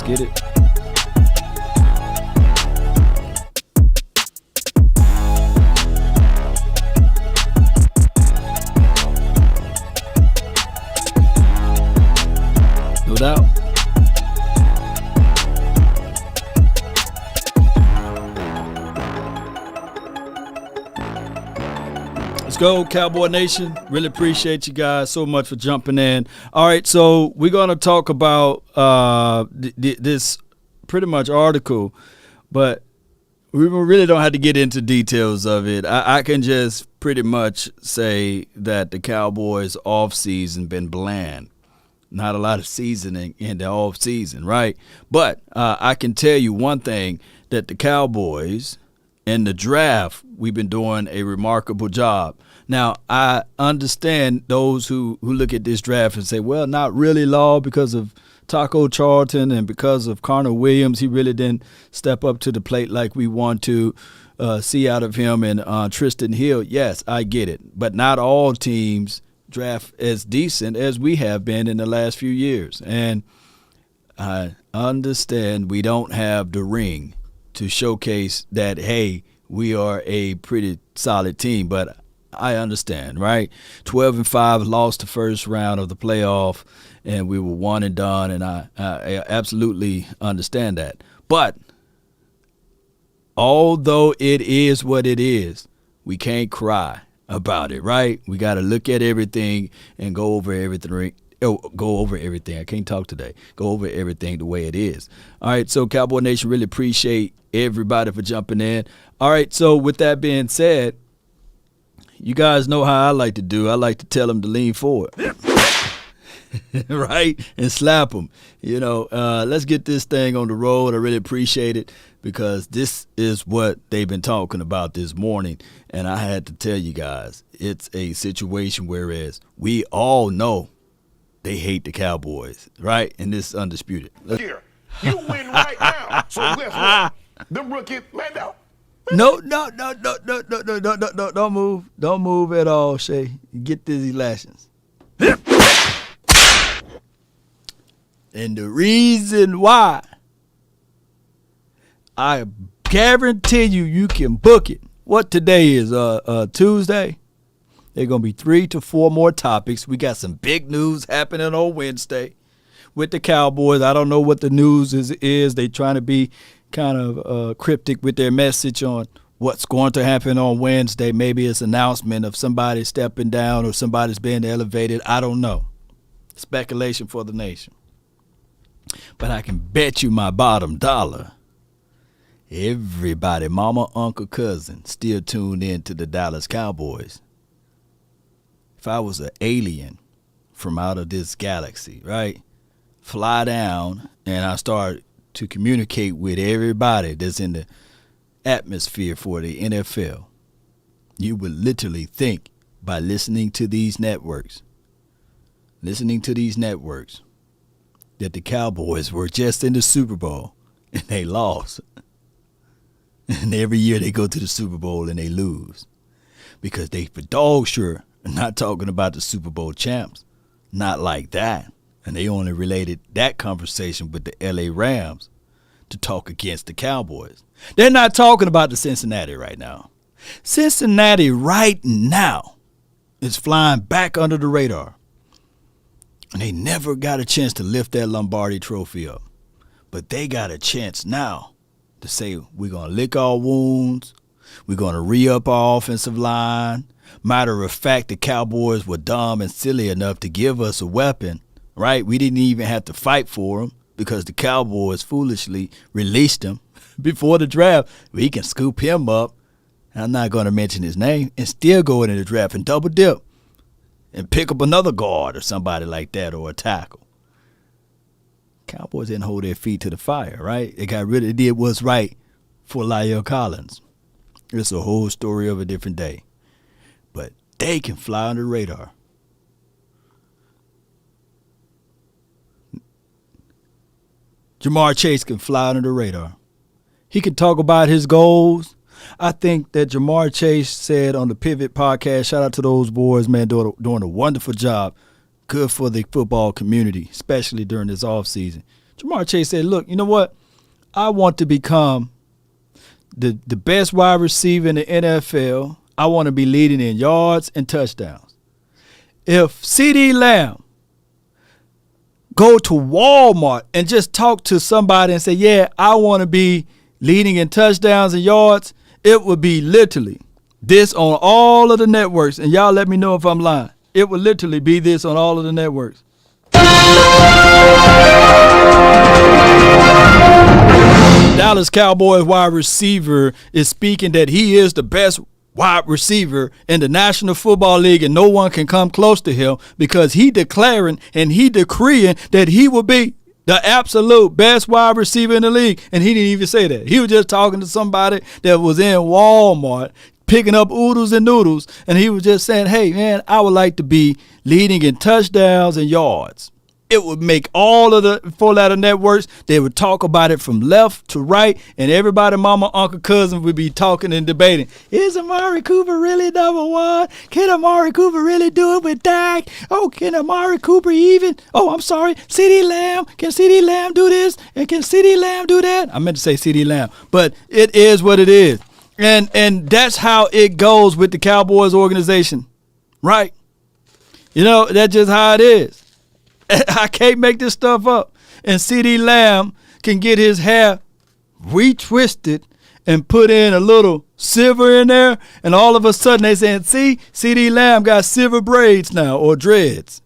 get it. No doubt. Let's go, Cowboy Nation. Really appreciate you guys so much for jumping in. All right, so we're going to talk about this pretty much article, but we really don't have to get into details of it. I can just pretty much say that the Cowboys' offseason been bland. Not a lot of seasoning in the offseason, right? But I can tell you one thing, that the Cowboys in the draft, we've been doing a remarkable job. Now, I understand those who look at this draft and say, well, not really, Law, because of Taco Charlton and because of Connor Williams. He really didn't step up to the plate like we want to see out of him, and Tristan Hill. Yes, I get it. But not all teams draft as decent as we have been in the last few years. And I understand we don't have the ring to showcase that, hey, we are a pretty solid team, but I understand, right? 12-5, lost the first round of the playoff, and we were one and done, and I absolutely understand that. But although it is what it is, we can't cry about it, right? We got to look at everything and go over everything. Go over everything. I can't talk today. Go over everything the way it is. All right, so Cowboy Nation, really appreciate everybody for jumping in. All right, so with that being said, you guys know how I like to do. I like to tell them to lean forward, right, and slap them. You know, let's get this thing on the road. I really appreciate it because this is what they've been talking about this morning, and I had to tell you guys, it's a situation whereas we all know they hate the Cowboys, right? And this is undisputed. Here, you win right now. So guess what? Them rookies, man, no, don't move. Don't move at all, Shay. Get these elections. And the reason why, I guarantee you can book it. What today is, Tuesday? There are going to be 3 to 4 more topics. We got some big news happening on Wednesday with the Cowboys. I don't know what the news is. They trying to be kind of cryptic with their message on what's going to happen on Wednesday. Maybe it's an announcement of somebody stepping down or somebody's being elevated. I don't know. Speculation for the nation. But I can bet you my bottom dollar, everybody, mama, uncle, cousin, still tuned in to the Dallas Cowboys. If I was an alien from out of this galaxy, right, fly down and I start to communicate with everybody that's in the atmosphere for the NFL, you would literally think by listening to these networks, that the Cowboys were just in the Super Bowl and they lost. And every year they go to the Super Bowl and they lose. Because they for dog sure are not talking about the Super Bowl champs. Not like that. And they only related that conversation with the LA Rams to talk against the Cowboys. They're not talking about the Cincinnati right now. Cincinnati right now is flying back under the radar. And they never got a chance to lift that Lombardi trophy up. But they got a chance now to say we're going to lick our wounds. We're going to re-up our offensive line. Matter of fact, the Cowboys were dumb and silly enough to give us a weapon, right? We didn't even have to fight for him because the Cowboys foolishly released him before the draft. We can scoop him up. I'm not going to mention his name and still go into the draft and double dip and pick up another guard or somebody like that or a tackle. Cowboys didn't hold their feet to the fire, right? They did what's right for La'el Collins. It's a whole story of a different day. But they can fly under the radar. Jamar Chase can fly under the radar. He can talk about his goals. I think that Jamar Chase said on the Pivot podcast, shout out to those boys, man, doing a wonderful job. Good for the football community, especially during this offseason, Jamar Chase said, look, you know what? I want to become the best wide receiver in the NFL. I want to be leading in yards and touchdowns. If CeeDee Lamb go to Walmart and just talk to somebody and say, yeah, I want to be leading in touchdowns and yards, it would be literally this on all of the networks. And y'all let me know if I'm lying. It would literally be this on all of the networks. Dallas Cowboys wide receiver is speaking that he is the best wide receiver in the National Football League and no one can come close to him because he declaring and he decreeing that he will be the absolute best wide receiver in the league. And he didn't even say that. He was just talking to somebody that was in Walmart picking up oodles and noodles, and he was just saying, hey, man, I would like to be leading in touchdowns and yards. It would make all of the four-letter networks, they would talk about it from left to right, and everybody, mama, uncle, cousin would be talking and debating. Is Amari Cooper really number one? Can Amari Cooper really do it with Dak? Oh, can Amari Cooper even? Oh, I'm sorry, CeeDee Lamb. Can CeeDee Lamb do this? And can CeeDee Lamb do that? I meant to say CeeDee Lamb, but it is what it is. And that's how it goes with the Cowboys organization, right? You know, that's just how it is. I can't make this stuff up. And CeeDee Lamb can get his hair retwisted and put in a little silver in there, and all of a sudden they saying, see, CeeDee Lamb got silver braids now or dreads.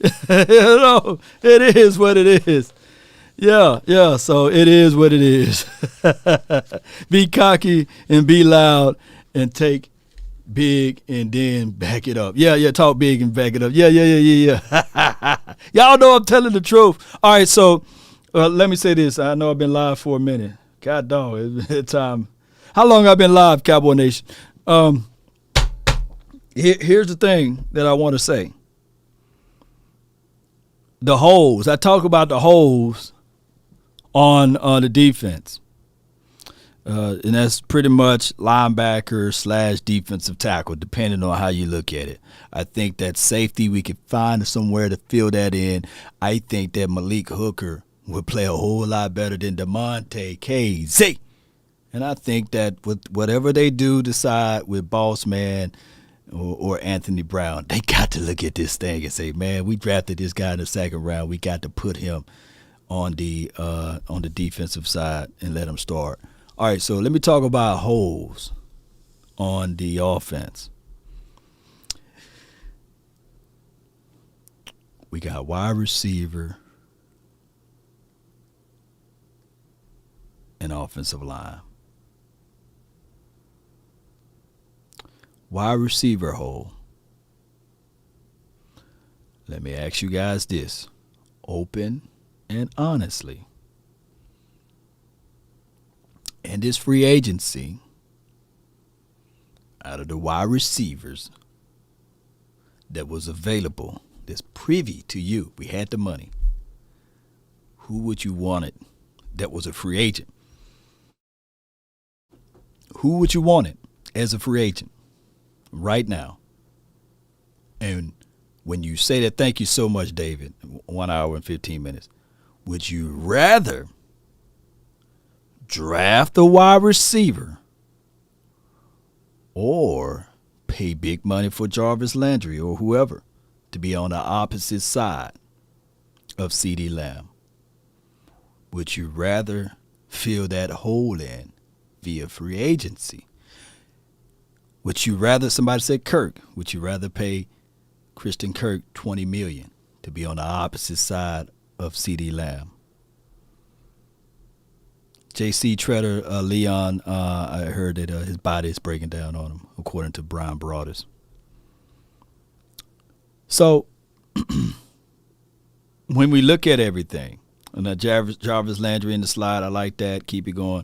You know, it is what it is. Yeah, so it is what it is. Be cocky and be loud and take big and then back it up. Yeah, talk big and back it up. Yeah. Y'all know I'm telling the truth. All right, so let me say this. I know I've been live for a minute. God dog, it's time. How long I've been live, Cowboy Nation? Here's the thing that I want to say. The holes. I talk about the holes on the defense. And that's pretty much linebacker / defensive tackle, depending on how you look at it. I think that safety, we could find somewhere to fill that in. I think that Malik Hooker would play a whole lot better than DeMonte KZ. And I think that with whatever they do decide with Boss Man or Anthony Brown, they got to look at this thing and say, man, we drafted this guy in the second round. We got to put him on the defensive side and let him start. All right, so let me talk about holes on the offense. We got wide receiver and offensive line. Wide receiver hole. Let me ask you guys this, open and honestly. In this free agency, out of the wide receivers that was available, that's privy to you, we had the money, who would you want it that was a free agent? Who would you want it as a free agent right now? And when you say that, thank you so much, David, 1 hour and 15 minutes. Would you rather draft a wide receiver or pay big money for Jarvis Landry or whoever to be on the opposite side of CeeDee Lamb? Would you rather fill that hole in via free agency? Would you rather, somebody said Kirk, would you rather pay Christian Kirk $20 million to be on the opposite side of CeeDee Lamb? J.C. Treader, Leon, I heard that his body is breaking down on him, according to Brian Broadus. So, when we look at everything, and Jarvis Landry in the slide, I like that. Keep it going.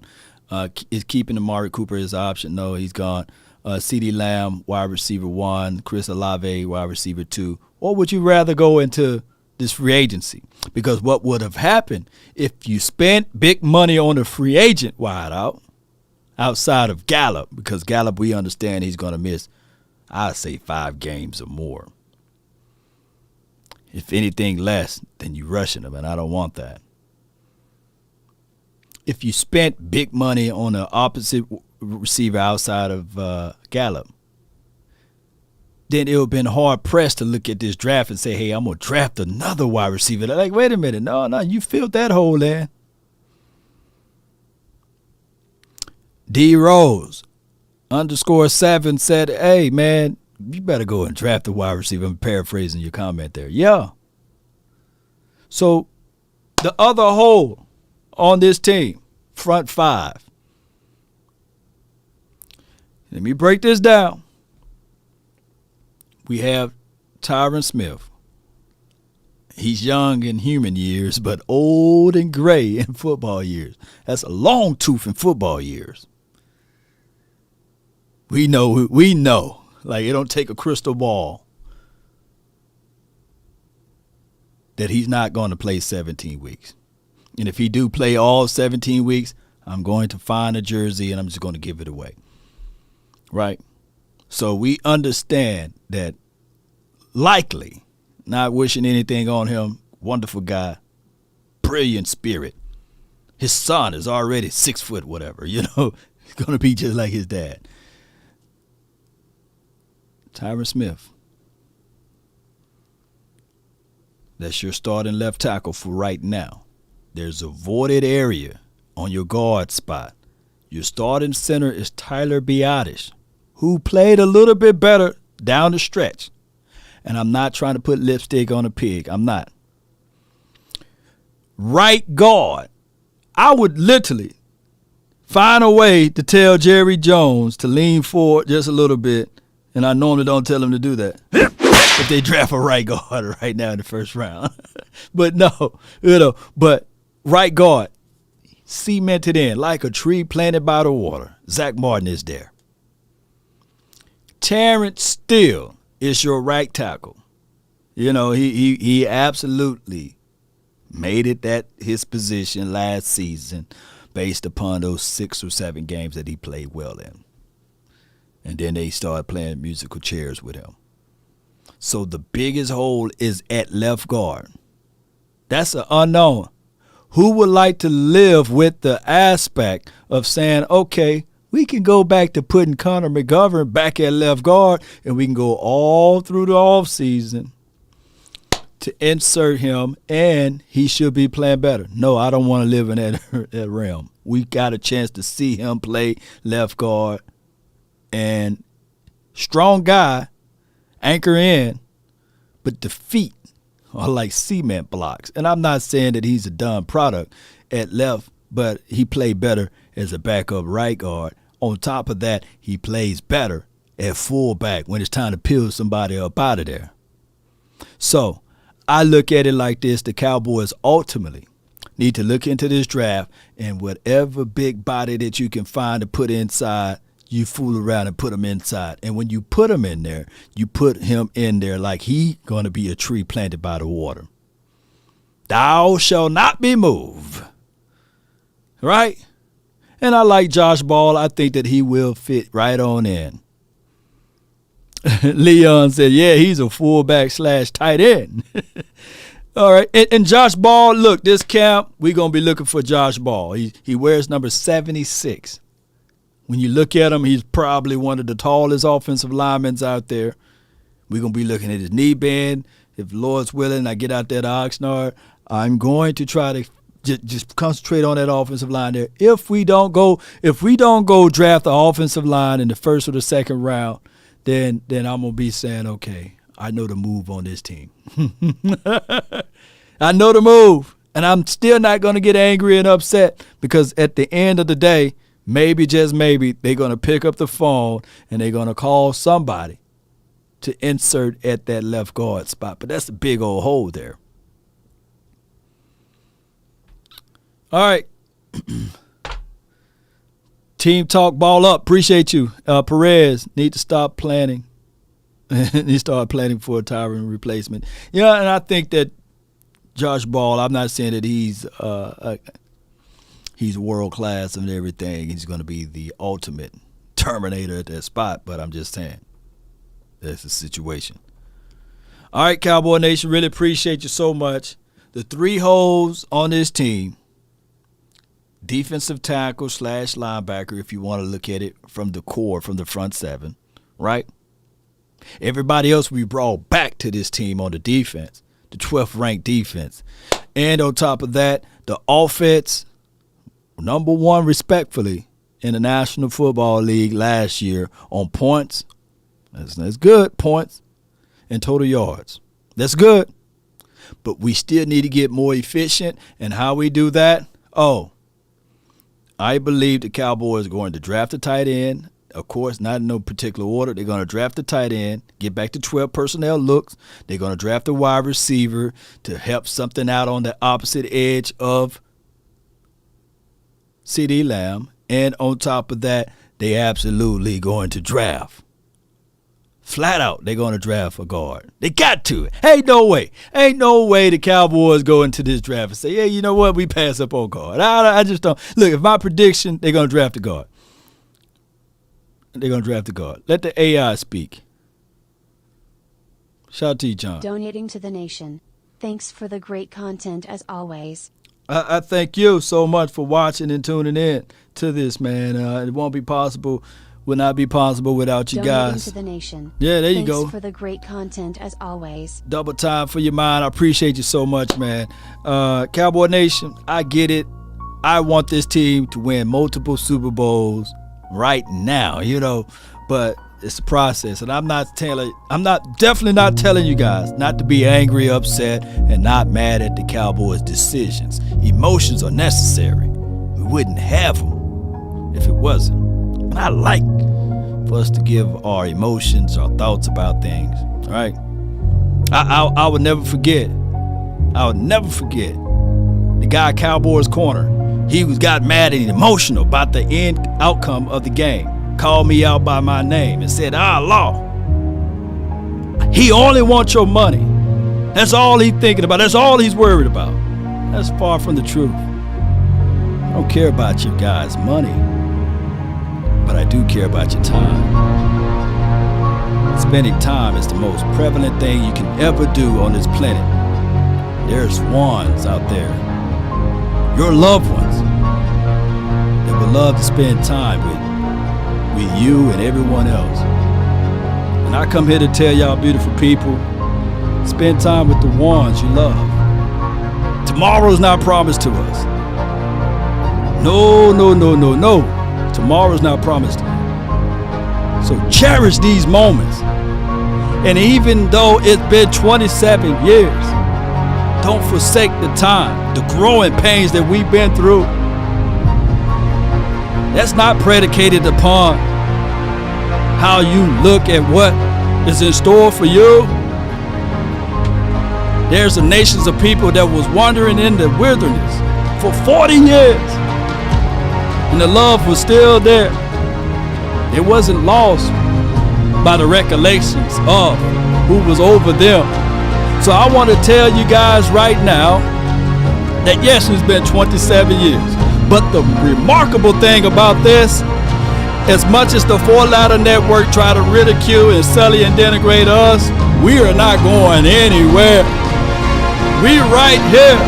Is keeping Amari Cooper his option? No, he's gone. CeeDee Lamb, wide receiver 1. Chris Olave, wide receiver 2. Or would you rather go into this free agency? Because what would have happened if you spent big money on a free agent wideout outside of Gallup, because Gallup, we understand he's going to miss, I'd say 5 games or more. If anything less, then you're rushing him, and I don't want that. if you spent big money on the opposite receiver outside of Gallup, then it would have been hard pressed to look at this draft and say, hey, I'm going to draft another wide receiver. They're like, wait a minute. No, you filled that hole there. D Rose _7 said, hey, man, you better go and draft a wide receiver. I'm paraphrasing your comment there. Yeah. So the other hole on this team, front five. Let me break this down. We have Tyron Smith. He's young in human years, but old and gray in football years. That's a long tooth in football years. We know. Like, it don't take a crystal ball that he's not going to play 17 weeks. And if he do play all 17 weeks, I'm going to find a jersey and I'm just going to give it away. Right? So we understand that, likely, not wishing anything on him, wonderful guy, brilliant spirit. His son is already 6 foot whatever, He's going to be just like his dad. Tyron Smith. That's your starting left tackle for right now. There's a voided area on your guard spot. Your starting center is Tyler Biadasz, who played a little bit better down the stretch. And I'm not trying to put lipstick on a pig. I'm not. Right guard. I would literally find a way to tell Jerry Jones to lean forward just a little bit. And I normally don't tell him to do that if they draft a right guard right now in the first round. But no, but right guard, cemented in like a tree planted by the water. Zach Martin is there. Terrence Steele is your right tackle. He absolutely made it that his position last season based upon those 6 or 7 games that he played well in. And then they started playing musical chairs with him. So the biggest hole is at left guard. That's an unknown. Who would like to live with the aspect of saying, okay, we can go back to putting Connor McGovern back at left guard, and we can go all through the offseason to insert him, and he should be playing better. No, I don't want to live in that realm. We got a chance to see him play left guard. And strong guy, anchor in, but the feet are like cement blocks. And I'm not saying that he's a done product at left, but he played better as a backup right guard. On top of that, he plays better at fullback when it's time to peel somebody up out of there. So I look at it like this. The Cowboys ultimately need to look into this draft, and whatever big body that you can find to put inside, you fool around and put him inside. And when you put him in there, you put him in there like he going to be a tree planted by the water. Thou shalt not be moved. Right? And I like Josh Ball. I think that he will fit right on in. Leon said, yeah, he's a fullback / tight end. All right. And Josh Ball, look, this camp, we're going to be looking for Josh Ball. He wears number 76. When you look at him, he's probably one of the tallest offensive linemen out there. We're going to be looking at his knee bend. If the Lord's willing, I get out there to Oxnard, I'm going to try to just concentrate on that offensive line there. If we don't go draft the offensive line in the first or the second round, then I'm going to be saying, okay, I know the move on this team. I know the move, and I'm still not going to get angry and upset because at the end of the day, maybe, just maybe, they're going to pick up the phone and they're going to call somebody to insert at that left guard spot. But that's a big old hole there. All right. Team talk, ball up. Appreciate you. Perez, need to stop planning. He started planning for a Tyron replacement. Yeah, and I think that Josh Ball, I'm not saying that he's world class and everything. He's going to be the ultimate Terminator at that spot, but I'm just saying that's the situation. All right, Cowboy Nation, really appreciate you so much. The 3 holes on this team defensive tackle / linebacker, if you want to look at it from the core, from the front seven, right? Everybody else we brought back to this team on the defense, the 12th ranked defense. And on top of that, the offense, number one respectfully in the National Football League last year on points. That's good, points and total yards. That's good. But we still need to get more efficient. And how we do that? I believe the Cowboys are going to draft a tight end. Of course, not in no particular order. They're going to draft a tight end, get back to 12 personnel looks. They're going to draft a wide receiver to help something out on the opposite edge of CeeDee Lamb. And on top of that, they absolutely going to draft. Flat out, they're going to draft a guard. They got to. Ain't no way the Cowboys go into this draft and say, yeah, you know what, we pass up on guard. I just don't. Look, if my prediction, they're going to draft a guard. They're going to draft a guard. Let the AI speak. Shout out to you, John. Donating to the nation. Thanks for the great content as always. I thank you so much for watching and tuning in to this, man. It won't be possible. Would not be possible without you Donating guys. To the nation. Yeah, there you go. Thanks for the great content as always. Double time for your mind. I appreciate you so much, man. Cowboy Nation, I get it. I want this team to win multiple Super Bowls right now, but it's a process. And I'm definitely not telling you guys not to be angry, upset, and not mad at the Cowboys' decisions. Emotions are necessary. We wouldn't have them if it wasn't. And I like for us to give our emotions, our thoughts about things. All right. I would never forget. The guy Cowboys corner. He got mad and emotional about the end outcome of the game. Called me out by my name and said, law. He only wants your money. That's all he's thinking about. That's all he's worried about. That's far from the truth. I don't care about your guys' money, but I do care about your time. Spending time is the most prevalent thing you can ever do on this planet. There's ones out there, your loved ones, that would love to spend time with you and everyone else. And I come here to tell y'all beautiful people, spend time with the ones you love. Tomorrow's not promised to us. No. Tomorrow's not promised to you. So cherish these moments. And even though it's been 27 years, don't forsake the time, the growing pains that we've been through. That's not predicated upon how you look at what is in store for you. There's a nations of people that was wandering in the wilderness for 40 years. And the love was still there. It wasn't lost by the recollections of who was over them. So I want to tell you guys right now that yes, it's been 27 years. But the remarkable thing about this, as much as the four-ladder network try to ridicule and sully and denigrate us, we are not going anywhere. We right here.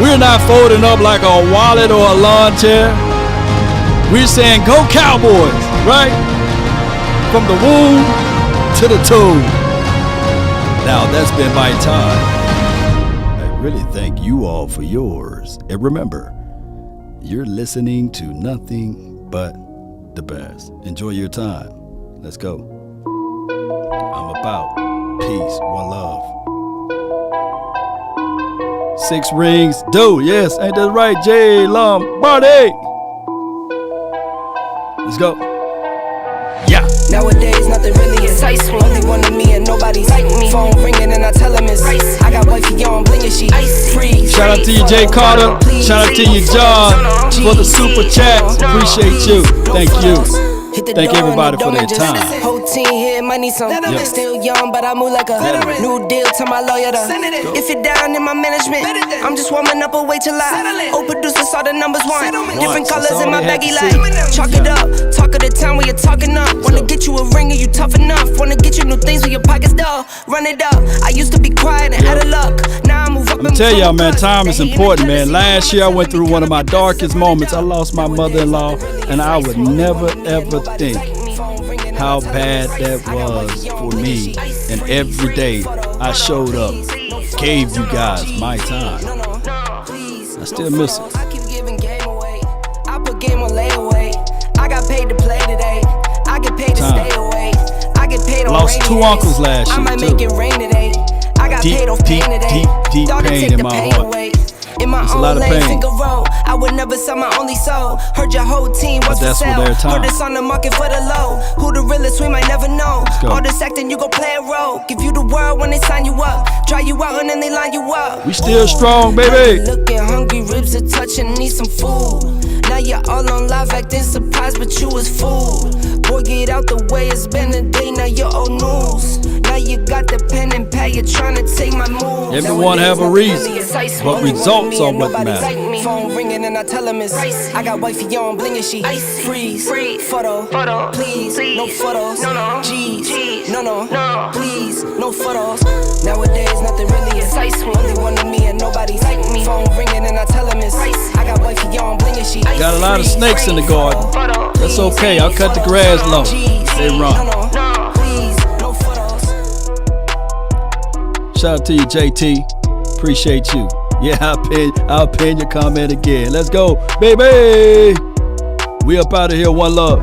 We're not folding up like a wallet or a lawn chair. We're saying, go Cowboys, right? From the womb to the tomb. Now, that's been my time. I really thank you all for yours. And remember, you're listening to nothing but the best. Enjoy your time. Let's go. I'm about peace, one love. 6 rings, do, yes, ain't that right, J. Lombardi? Let's go. Yeah. Nowadays, nothing really excites me. Only one of me and nobody's like me. Phone ringing and I tell him it's ice. I got wifey on blingin', she free. Shout out to you, Jay Carter. Shout out to you, John, for the super chat. Appreciate you. Thank you. Hit the Thank door everybody and the for their door just- time. Whole team here, might need some. Still young, but I move like a Veteran. new deal to my lawyer. If you're down in my management, I'm just warming up, wait till I. Old producers saw the numbers one. Different That's colors all in my they had baggy to light. say. Chalk it up, talk of the town when you're talking up. Wanna get you a ring and you tough enough. Wanna get you new things when your pockets dull. Run it up. I used to be quiet and out of luck. Now I move up and Tell y'all, man, time is important, man. Last year I went through one of my darkest moments. I lost my mother-in-law, and I would never ever think how bad that was for me. And every day I showed up, gave you guys my time. I still miss it. I keep giving game away. I put game on layaway. I got paid to play today. I get paid to Time. stay away. I get paid on Lost rainy 2 days. uncles last I year, might too. make it rain today. I got Deep, paid off deep, pain today. deep, deep Thought to pain take in the my pain heart. away. In my It's a own lot of lane, pain. finger roll. I would never sell my only soul. Heard your whole team was for that's for sale. their time. Put this on the market for the low. Who the realest, we might never know. go. All this acting, you gon' play a role. Give you the world when they sign you up. Dry you out and then they line you up. We still strong, baby. Looking hungry, ribs are touching, need some food. Now you're all on live acting surprised, but you was fooled. Boy, get out the way, it's been a day, now you're old news. Now you got the pen and pad, you're trying to take my moves. Everyone have a reason, but results are what matter. Phone ringing and I tell him it's I got wifey on bling and she freeze. Photo, please, no photos. G's, no, please, no photos. Nowadays, nothing really excites me. Only one of me and nobody like me. Phone ringing and I tell him it's I got wifey on bling and she Got a lot of snakes in the garden. That's okay, I'll cut the grass low. They run. Shout out to you, JT. Appreciate you. Yeah, I'll pin your comment again. Let's go, baby. We up out of here. One love.